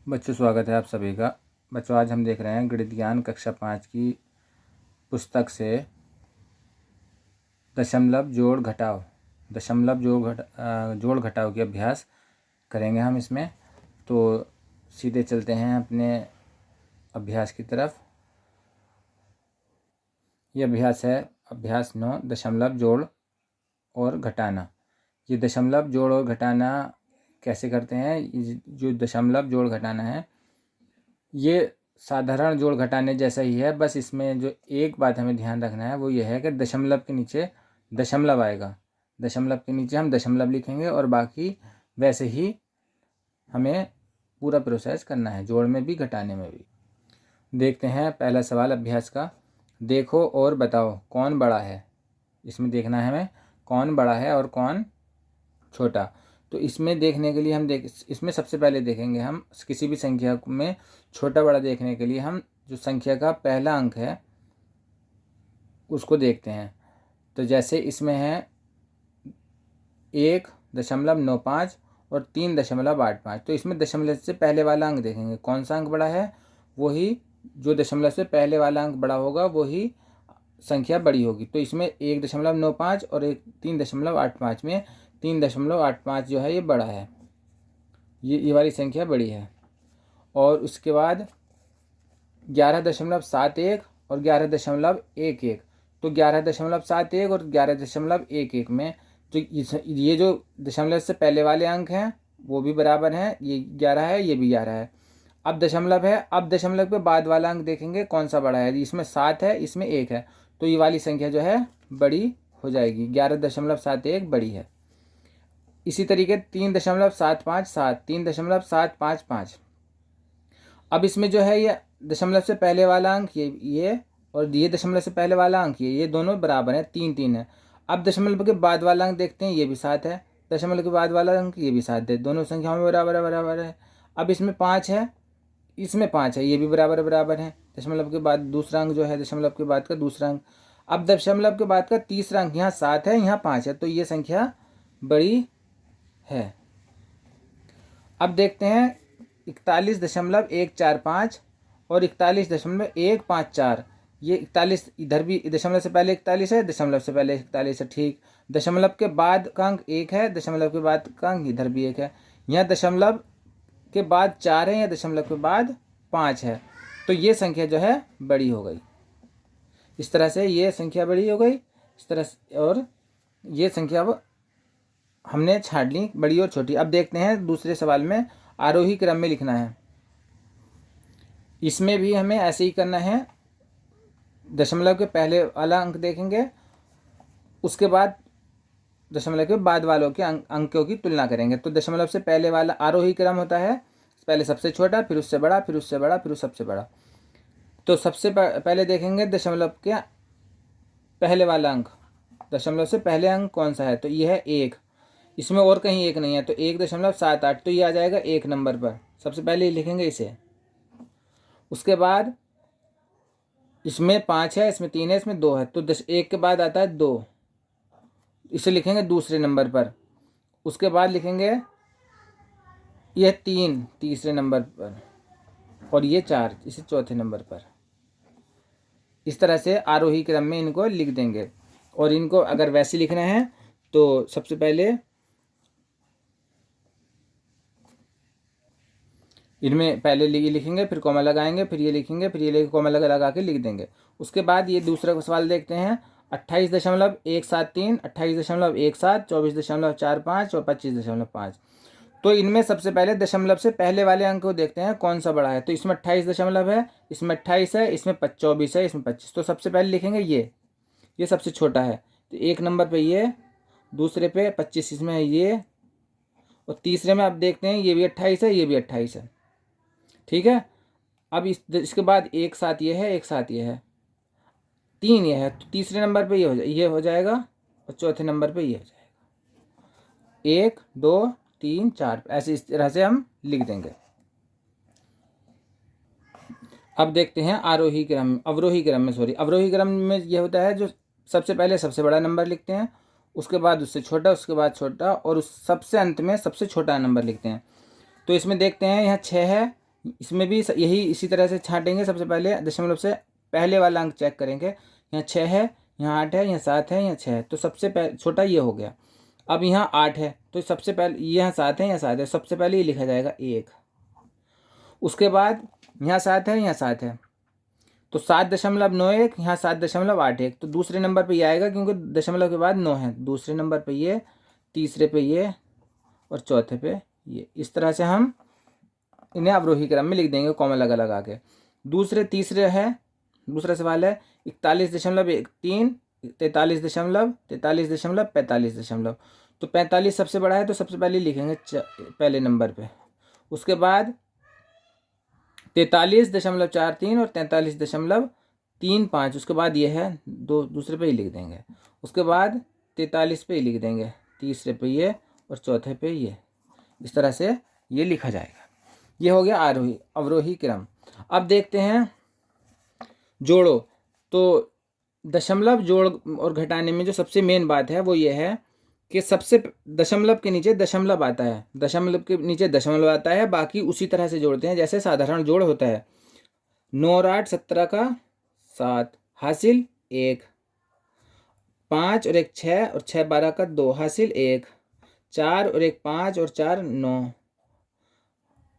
बच्चों, स्वागत है आप सभी का। बच्चों, आज हम देख रहे हैं गणित ज्ञान कक्षा 5 की पुस्तक से दशमलव जोड़ घटाव जोड़ घटाव के अभ्यास करेंगे हम इसमें। तो सीधे चलते हैं अपने अभ्यास की तरफ। ये अभ्यास है अभ्यास 9, दशमलव जोड़ और घटाना। ये दशमलव जोड़ और घटाना कैसे करते हैं? जो दशमलव जोड़ घटाना है ये साधारण जोड़ घटाने जैसा ही है, बस इसमें जो एक बात हमें ध्यान रखना है वो ये है कि दशमलव के नीचे दशमलव आएगा। दशमलव के नीचे हम दशमलव लिखेंगे और बाकी वैसे ही हमें पूरा प्रोसेस करना है, जोड़ में भी घटाने में भी। देखते हैं पहला सवाल अभ्यास का। देखो और बताओ कौन बड़ा है। इसमें देखना है हमें कौन बड़ा है और कौन छोटा। तो इसमें देखने के लिए इसमें सबसे पहले देखेंगे हम किसी भी संख्या में छोटा बड़ा देखने के लिए हम जो संख्या का पहला अंक है उसको देखते हैं। तो जैसे इसमें है 1.95 और 3.85, तो इसमें दशमलव से पहले वाला अंक देखेंगे कौन सा अंक बड़ा है। वही जो दशमलव से पहले वाला अंक बड़ा होगा वही संख्या बड़ी होगी। तो इसमें 1.95 और 3.85 में 3.85 जो है ये बड़ा है, ये वाली संख्या बड़ी है। और उसके बाद 11.71 और 11.11, तो 11.71 और 11.11 में जो ये जो दशमलव से पहले वाले अंक हैं वो भी बराबर हैं, ये 11 है, ये भी 11 है। अब दशमलव है, अब दशमलव के बाद वाला अंक देखेंगे कौन सा बड़ा है। इसमें 7 है, इसमें 1 है, तो ये वाली संख्या जो है बड़ी हो जाएगी। 11.71 बड़ी है। इसी तरीके 3.755, 3.755। अब इसमें जो है ये दशमलव से पहले वाला अंक ये और ये दशमलव से पहले वाला अंक ये दोनों बराबर हैं, 3 है। अब दशमलव के बाद वाला अंक देखते हैं, ये भी 7 है। दशमलव के बाद वाला अंक ये भी 7 है, दोनों संख्याओं में बराबर है। अब इसमें 5 है, इसमें 5 है, ये भी बराबर है। दशमलव के बाद दूसरा अंक जो है दशमलव के बाद का दूसरा अंक। अब दशमलव के बाद का तीसरा अंक यहाँ 7 है, यहाँ 5 है, तो ये संख्या बड़ी है। अब देखते हैं 41.145 और 41.154। ये 41 इधर भी दशमलव से पहले 41 है, दशमलव से पहले 41 है, ठीक। दशमलव के बाद का अंक 1 है, दशमलव के बाद का अंक इधर भी 1 है। यहाँ दशमलव के बाद 4 है या दशमलव के बाद 5 है, तो ये संख्या जो है बड़ी हो गई। इस तरह से ये संख्या बड़ी हो गई, इस तरह से, और ये संख्या हमने छांट ली बड़ी और छोटी। अब देखते हैं दूसरे सवाल में आरोही क्रम में लिखना है। इसमें भी हमें ऐसे ही करना है। दशमलव के पहले वाला अंक देखेंगे, उसके बाद दशमलव के बाद वालों के अंकों की तुलना करेंगे। तो दशमलव से पहले वाला आरोही क्रम होता है, पहले सबसे छोटा, फिर उससे बड़ा, फिर उससे बड़ा, फिर सबसे बड़ा। तो सबसे पहले देखेंगे दशमलव के पहले वाला अंक, दशमलव से पहले अंक कौन सा है, तो ये है 1। इसमें और कहीं 1 नहीं है, तो 1.78, तो ये आ जाएगा 1 नंबर पर। सबसे पहले लिखेंगे इसे। उसके बाद इसमें 5 है, इसमें 3 है, इसमें 2 है, तो 1 के बाद आता है 2, इसे लिखेंगे दूसरे नंबर पर। उसके बाद लिखेंगे यह 3 तीसरे नंबर पर, और ये 4 इसे चौथे नंबर पर। इस तरह से आरोही क्रम में इनको लिख देंगे। और इनको अगर वैसे लिखना है तो सबसे पहले इनमें पहले ये लिखेंगे, फिर कॉमा लगाएंगे, फिर ये लिखेंगे, फिर ये कॉमा लगा के लिख देंगे। उसके बाद ये दूसरा सवाल देखते हैं। 28.173, 28.17, 24.45 और 25.5। तो इनमें सबसे पहले दशमलव से पहले वाले अंक को देखते हैं कौन सा बड़ा है। तो इसमें 28 दशमलव है, इसमें 28 है, इसमें 24 है, इसमें 25। तो सबसे पहले लिखेंगे ये सबसे छोटा है, तो 1 नंबर पे ये, दूसरे पे 25 इसमें है ये, और तीसरे में आप देखते हैं ये भी 28 है, ये भी 28 है, ठीक है। अब इसके बाद एक साथ ये है, एक साथ ये है, 3 ये है, तो तीसरे नंबर पे ये हो जाएगा और चौथे नंबर पे ये हो जाएगा। 1 2 3 4, ऐसे इस तरह से हम लिख देंगे। अब देखते हैं अवरोही क्रम में ये होता है जो सबसे पहले सबसे बड़ा नंबर लिखते हैं, उसके बाद उससे छोटा, उसके बाद छोटा, और उस सबसे अंत में सबसे छोटा नंबर लिखते हैं। तो इसमें देखते हैं यहाँ 6 है, इसमें भी यही इसी तरह से छांटेंगे। सबसे पहले दशमलव से पहले वाला अंक चेक करेंगे, यहाँ 6 है, यहाँ 8 है, यहाँ 7 है, यहाँ 6 है, तो सबसे पहले छोटा ये हो गया। अब यहाँ 8 है तो सबसे पहले यहाँ 7 है, यहाँ 7 है, सबसे पहले ये लिखा जाएगा 1। उसके बाद यहाँ 7 है, यहाँ 7 है, तो 7.91, यहाँ 7.81, तो दूसरे नंबर पे ये आएगा क्योंकि दशमलव के बाद 9 है। दूसरे नंबर पे ये, तीसरे पे ये और चौथे पे ये। इस तरह से हम इन्हें अवरोही क्रम में लिख देंगे कॉमा लगा लगा के। दूसरा सवाल है 41.13, 43.45, तो 45 सबसे बड़ा है तो सबसे पहले लिखेंगे पहले नंबर पे। उसके बाद 43.43 और 43.35, उसके बाद ये है दूसरे पे ही लिख देंगे। उसके बाद 43 पे ही लिख देंगे, तीसरे पे ये और चौथे पे ये। इस तरह से ये लिखा जाएगा। ये हो गया आरोही अवरोही क्रम। अब देखते हैं जोड़ो। तो दशमलव जोड़ और घटाने में जो सबसे मेन बात है वो ये है कि सबसे दशमलव के नीचे दशमलव आता है, दशमलव के नीचे दशमलव आता है, बाकी उसी तरह से जोड़ते हैं जैसे साधारण जोड़ होता है। 9 और 8 17 का 7 हासिल 1, 5 और 1 6 और 6 12 का 2 हासिल 1, 4 और 1 5 और 4 9,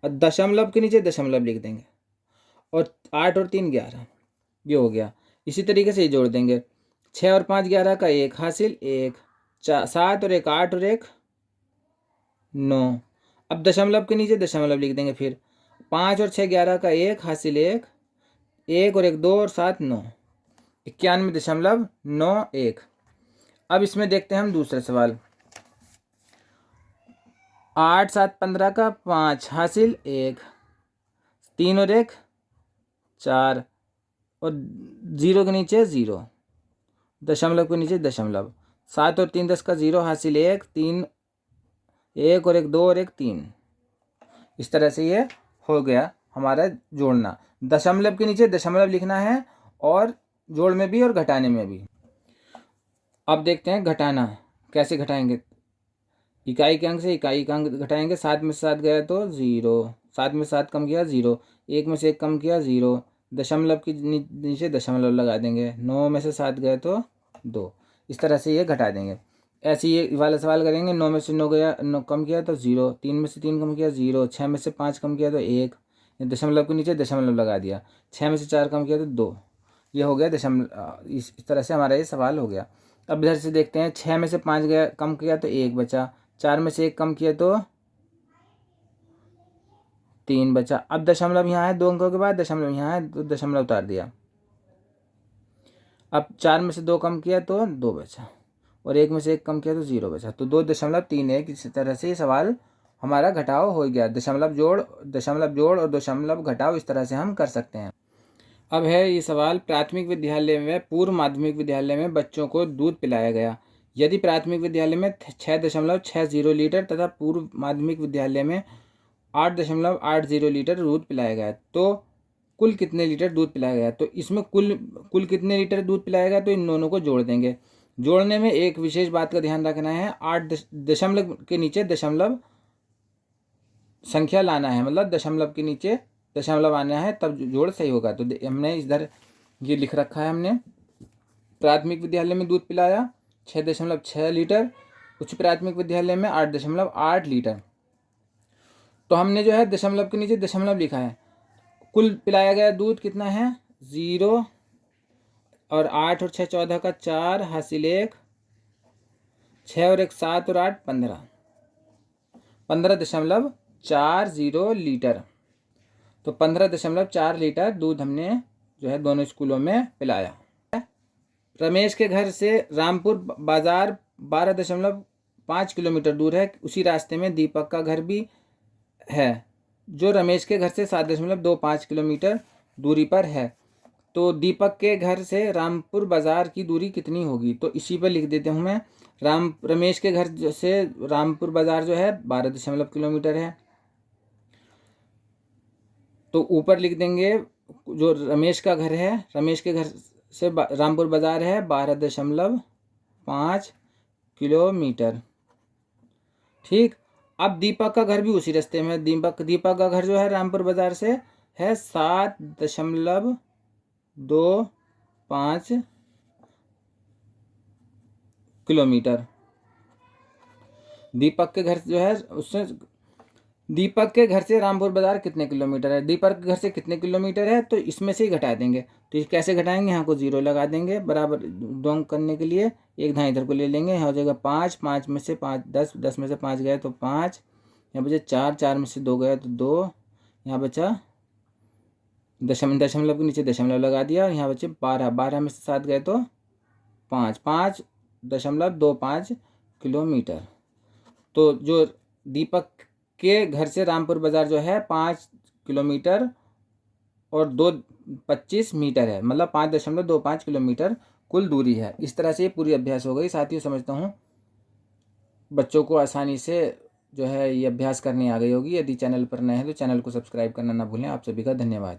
और दशमलव के नीचे दशमलव लिख देंगे, और 8 और 3 11, ये हो गया। इसी तरीके से ये जोड़ देंगे। 6 और 5 11 का 1 हासिल 1, 7 और 1 8 और 1 9। अब दशमलव के नीचे दशमलव लिख देंगे फिर। 5 और 6 11 का 1 हासिल 1, 1 और 1 2 और 7 9, 91.91। अब इसमें देखते हैं हम दूसरा सवाल। 8 7 15 का 5 हासिल 1, 3 और 1 4, और 0 के नीचे 0, दशमलव के नीचे दशमलव। 7 और 3 10 का 0 हासिल 1, 3 1 और 1 2 और 1 3। इस तरह से ये हो गया हमारा जोड़ना। दशमलव के नीचे दशमलव लिखना है, और जोड़ में भी और घटाने में भी। अब देखते हैं घटाना कैसे घटाएंगे। इकाई के अंक से इकाई का अंक घटाएंगे। 7 में से 7 गया तो 0, 7 में से 7 कम किया 0, 1 में से 1 कम किया 0, दशमलव के नीचे दशमलव लगा देंगे। 9 में से 7 गए तो 2। इस तरह से ये घटा देंगे। ऐसे ये वाला सवाल करेंगे। 9 में से 9 गया, 9 कम किया तो 0, 3 में से 3 कम किया 0, 6 में से 5 कम किया तो 1, दशमलव के नीचे दशमलव लगा दिया। 6 में से 4 कम किया तो 2। ये हो गया दशमलव। इस तरह से हमारा ये सवाल हो गया। अब इधर से देखते हैं। 6 में से 5 गया कम किया तो 1 बचा, 4 में से 1 कम किया तो 3 बचा। अब दशमलव यहाँ है, 2 अंकों के बाद दशमलव यहाँ है तो दशमलव उतार दिया। अब 4 में से 2 कम किया तो 2 बचा, और 1 में से 1 कम किया तो 0 बचा, तो 2.31। इसी तरह से ये सवाल हमारा घटाव हो गया। दशमलव जोड़ और दशमलव घटाव इस तरह से हम कर सकते हैं। अब है ये सवाल। प्राथमिक विद्यालय में पूर्व माध्यमिक विद्यालय में बच्चों को दूध पिलाया गया। यदि प्राथमिक विद्यालय में 6.60 लीटर तथा पूर्व माध्यमिक विद्यालय में 8.80 लीटर दूध पिलाया गया, तो कुल कितने लीटर दूध पिलाया गया। तो इसमें कुल कितने लीटर दूध पिलाया गया, तो इन दोनों को जोड़ देंगे। जोड़ने में एक विशेष बात का ध्यान रखना है। 8 दशमलव के नीचे दशमलव संख्या लाना है, मतलब दशमलव के नीचे दशमलव आना है, तब जोड़ सही होगा। तो हमने इधर ये लिख रखा है हमने। प्राथमिक विद्यालय में दूध पिलाया 6.6 लीटर, उच्च प्राथमिक विद्यालय में 8.8 लीटर। तो हमने जो है दशमलव के नीचे दशमलव लिखा है। कुल पिलाया गया दूध कितना है 0, और 8 और 6 14 का 4 हासिल 1, 6 और 1 7 और 8 15, 15.40 लीटर। तो 15.4 लीटर दूध हमने जो है दोनों स्कूलों में पिलाया। रमेश के घर से रामपुर बाजार 12.5 किलोमीटर दूर है। उसी रास्ते में दीपक का घर भी है, जो रमेश के घर से 7.25 किलोमीटर दूरी पर है। तो दीपक के घर से रामपुर बाजार की दूरी कितनी होगी। तो इसी पर लिख देते हूँ मैं। रमेश के घर से रामपुर बाजार जो है 12 किलोमीटर है, तो ऊपर लिख देंगे जो रमेश का घर है, रमेश के घर से रामपुर बाजार है 12.5 किलोमीटर। ठीक। अब दीपक का घर भी उसी रास्ते में है। दीपक का घर जो है रामपुर बाजार से है 7.25 किलोमीटर। दीपक के घर जो है उससे दीपक के घर से रामपुर बाजार कितने किलोमीटर है, दीपक के घर से कितने किलोमीटर है, तो इसमें से ही घटा देंगे। तो ये कैसे घटाएंगे, यहाँ को 0 लगा देंगे बराबर दोंग करने के लिए। एक धाई इधर को ले लेंगे, यहाँ हो जाएगा 5, 5 में से 5 10, 10 में से 5 गए तो 5, यहाँ बचे 4, 4 में से 2 गए तो 2, यहाँ बचा दशमलव के नीचे दशमलव लगा दिया, और यहाँ बचे 12, 12 में से 7 गए तो 5, 5.25 किलोमीटर। तो जो दीपक के घर से रामपुर बाजार जो है 5 किलोमीटर और 2.25 मीटर है, मतलब 5.25 किलोमीटर कुल दूरी है। इस तरह से ये पूरी अभ्यास हो गई। साथियों, समझता हूँ बच्चों को आसानी से जो है ये अभ्यास करनी आ गई होगी। यदि चैनल पर नए हैं तो चैनल को सब्सक्राइब करना ना भूलें। आप सभी का धन्यवाद।